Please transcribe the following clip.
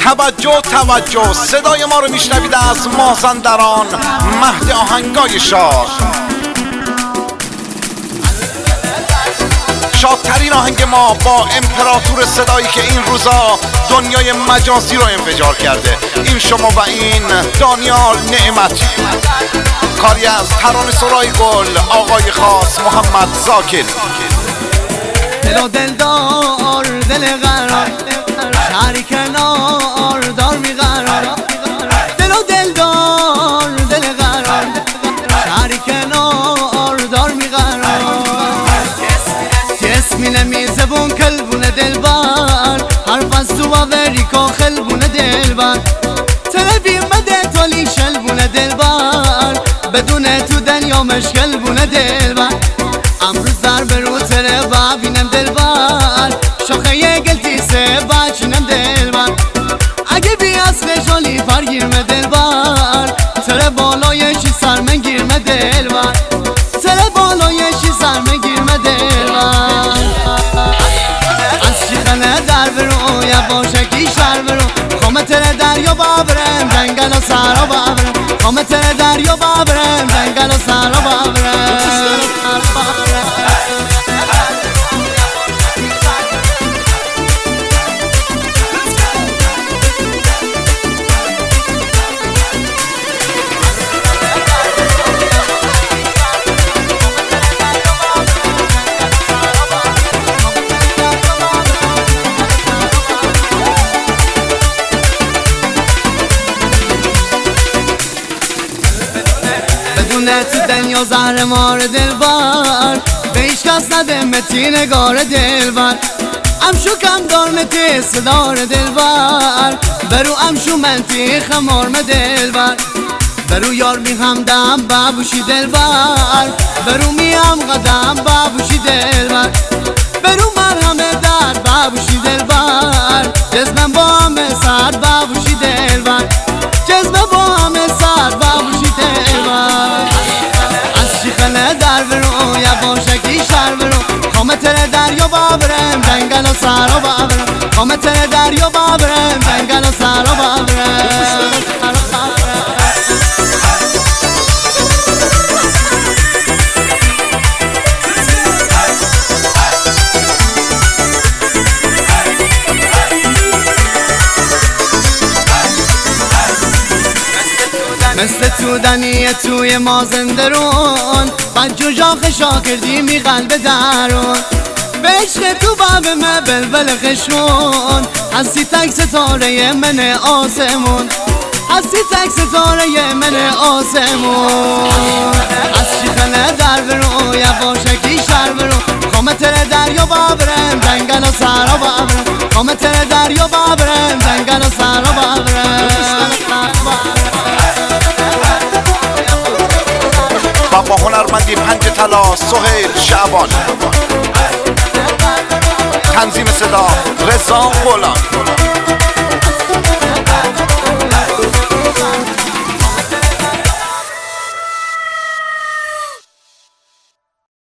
توجه توجه، صدای ما رو میشنوید از مازندران، مهد آهنگای شاد. شادترین آهنگ ما با امپراتور صدایی که این روزا دنیای مجازی رو انفجار کرده، این شما و این دانیال نعمتی. کاری از ترانه سرای گل، آقای خاص محمد زاکر. دل و دلدار دل قرار، شهری کنار دار میقرار. دل و دلدار دل قرار، شهری کنار دار میقرار. جسمی نمیزبون کلبونه دلبر، حرف از تو باوری که خلبونه دلبر. تلوی مده تولی شلبونه دلبر، بدون تو دنیا مشکل بونه دلبر. امروز در برو تره با بینم دلبر، شاخه یه گلتی سه بچینم دلبر. اگه بیاس خشالی پر گیرمه دلبر، تره بالایشی سرمه گیرمه دلبر. تره بالایشی سرمه گیرمه دلبر. از شیخنه در برو یا باشکی شر برو، خامه تره دریا بابرم دنگل و سرا بابرم. خامه تره دریا بابرم دنگل و سرا بابرم. تو دنیا زهر مار دلبر، به هیچ کس نده متی نگار دلبر. امشو کم دار متی صدار دلبر، برو امشو منتی خمار دلبر. برو یار می همدم بابوشی دلبر، برو می هم قدم بابوشی دلبر. برو مرهم در بابوشی دلبر، جزمم با همه سر بابوشی دلبر. جزمم با همه سر بابوشی دلبر. شیخنه در برو یا باشکی شر برو، خامه تره دریا بابرم دنگل و سرا بابرم. خامه تره دریا بابرم دنگل و سرا بابرم. مثل تودنیه توی مازندرون، بجو جاخشا کردی می قلب درون. به عشق تو باب من بلبل خشون، هستی تک ستاره من آسمون. هستی تک ستاره من آسمون. از شیخنه در برو یا باشکی شر برو، خامه تره دریا بابرم دنگل و سرا بابرم. خامه تره دریا بابرم دنگل و سرا بابرم. با هنرمندی پنج طلا سهیل شعبان، تنظیم صدا رضا غلام.